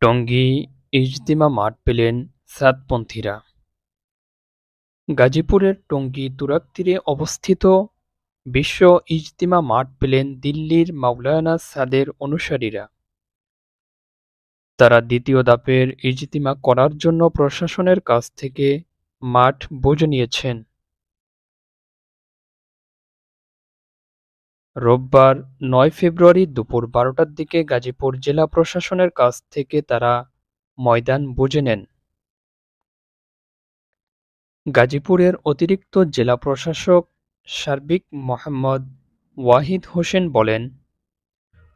টঙ্গী ইজতিমা মাঠ পেলেন সাতপন্থীরা। গাজীপুরের টঙ্গী তুরাগ তীরে অবস্থিত বিশ্ব ইজতিমা মাঠ পেলেন দিল্লির মাওলানা সাদের অনুসারীরা। তারা দ্বিতীয় ধাপের ইজতিমা করার জন্য প্রশাসনের কাছ থেকে মাঠ বুঝে নিয়েছেন। রোববার ৯ ফেব্রুয়ারি দুপুর ১২টার দিকে গাজীপুর জেলা প্রশাসনের কাছ থেকে তারা ময়দান বুঝে নেন। গাজীপুরের অতিরিক্ত জেলা প্রশাসক সার্বিক মোহাম্মদ ওয়াহিদ হোসেন বলেন,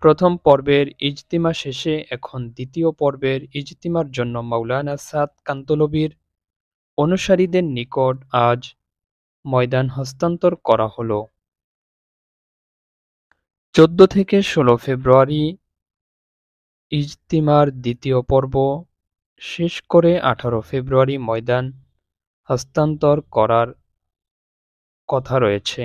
প্রথম পর্বের ইজতিমা শেষে এখন দ্বিতীয় পর্বের ইজতিমার জন্য মাওলানা সাদ কান্ধলভির অনুসারীদের নিকট আজ ময়দান হস্তান্তর করা হলো। ১৪ থেকে ১৬ ফেব্রুয়ারি ইজতিমার দ্বিতীয় পর্ব শেষ করে ১৮ ফেব্রুয়ারি ময়দান হস্তান্তর করার কথা রয়েছে।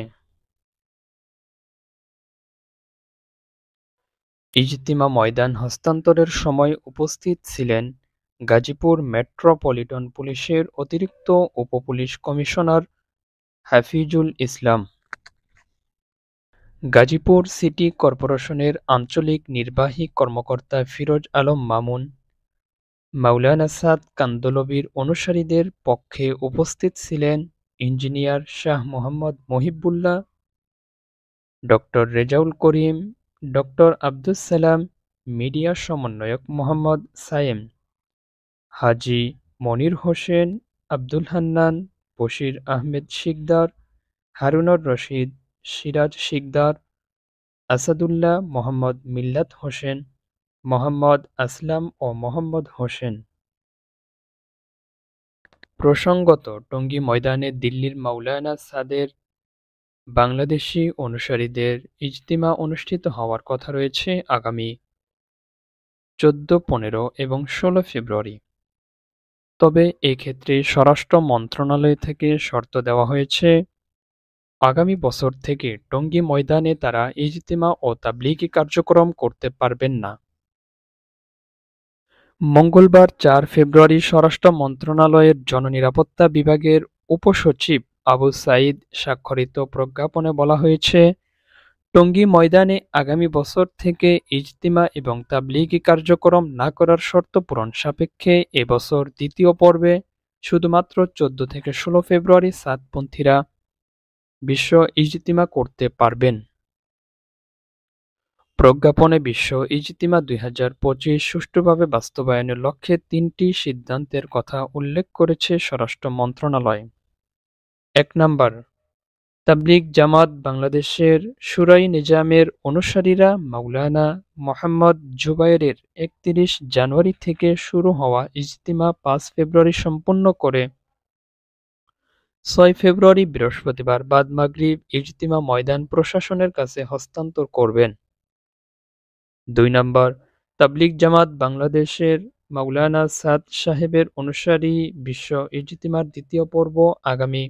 ইজতিমা ময়দান হস্তান্তরের সময় উপস্থিত ছিলেন গাজীপুর মেট্রোপলিটন পুলিশের অতিরিক্ত উপ-পুলিশ কমিশনার হাফিজুল ইসলাম, গাজীপুর সিটি কর্পোরেশনের আঞ্চলিক নির্বাহী কর্মকর্তা ফিরোজ আলম মামুন, মাওলানা সাদ কান্ধলভির অনুসারীদের পক্ষে উপস্থিত ছিলেন engineer Shah Mohammad Mohibullah, doctor Rezaul Karim, doctor Abdus Salam, media সমন্বয়ক মোহাম্মদ সায়েম, হাজী মনির হোসেন, আব্দুল হান্নান, বশির আহমেদ শিকদার, হারুনুর রশিদ, সিরাজ শিকদার, আসাদুল্লাহ, মোহাম্মদ মিল্লাত হোসেন, মোহাম্মদ আসলাম ও মোহাম্মদ হোসেন। প্রসঙ্গত, টঙ্গী ময়দানে দিল্লির মাওলানা সাদের বাংলাদেশি অনুসারীদের ইজতিমা অনুষ্ঠিত হওয়ার কথা রয়েছে আগামী ১৪, ১৫ এবং ১৬ ফেব্রুয়ারি। তবে এক্ষেত্রে স্বরাষ্ট্র মন্ত্রণালয় থেকে শর্ত দেওয়া হয়েছে, আগামী বছর থেকে টঙ্গী ময়দানে তারা ইজতিমা ও তাবলীগী কার্যক্রম করতে পারবেন না। মঙ্গলবার ৪ ফেব্রুয়ারি স্বরাষ্ট্র মন্ত্রণালয়ের জননিরাপত্তা বিভাগের উপসচিব আবু সাঈদ স্বাক্ষরিত প্রজ্ঞাপনে বলা হয়েছে, টঙ্গী ময়দানে আগামী বছর থেকে ইজতিমা এবং তাবলীগী কার্যক্রম না করার শর্ত পূরণ সাপেক্ষে এ বছর দ্বিতীয় পর্বে শুধুমাত্র ১৪ থেকে ১৬ ফেব্রুয়ারি সাতপন্থীরা বিশ্ব ইজতিমা করতে পারবেন। প্রজ্ঞাপনে বিশ্ব ইজতিমা ২০২৫ সুষ্ঠুভাবে বাস্তবায়নের লক্ষ্যে ৩টি সিদ্ধান্তের কথা উল্লেখ করেছে স্বরাষ্ট্র মন্ত্রণালয়। ১ নাম্বার, তাবলীগ জামাত বাংলাদেশের শুরাই নিজামের অনুসারীরা মাওলানা মোহাম্মদ জুবায়েরের ৩১ জানুয়ারি থেকে শুরু হওয়া ইজতিমা ৫ ফেব্রুয়ারি সম্পন্ন করে ৬ ফেব্রুয়ারি বৃহস্পতিবার বাদ মাগরিব ইজতিমা ময়দান প্রশাসনের কাছে হস্তান্তর করবেন। ২ নাম্বার, তাবলীগ জামাত বাংলাদেশের মাওলানা সাদ সাহেবের অনুসারী বিশ্ব ইজতিমার দ্বিতীয় পর্ব আগামী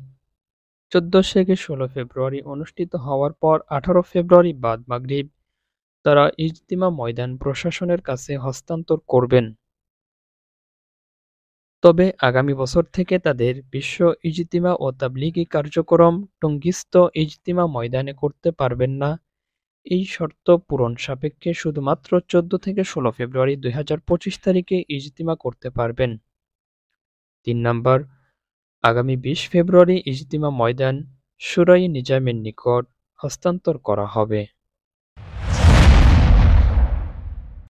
১৪ থেকে ১৬ ফেব্রুয়ারি অনুষ্ঠিত হওয়ার পর ১৮ ফেব্রুয়ারি বাদ মাগরিব তারা ইজতিমা ময়দান প্রশাসনের কাছে হস্তান্তর করবেন। তবে আগামী বছর থেকে তাদের বিশ্ব ইজতিমা ও তাবলীগী কার্যক্রম টঙ্গীস্থ ইজতিমা ময়দানে করতে পারবেন না। এই শর্ত পূরণ সাপেক্ষে শুধুমাত্র ১৪ থেকে ১৬ ফেব্রুয়ারি ২০২৫ তারিখে ইজতিমা করতে পারবেন। ৩ নাম্বার, আগামী ২০ ফেব্রুয়ারি ইজতিমা ময়দান শুরাই নিজামের নিকট হস্তান্তর করা হবে।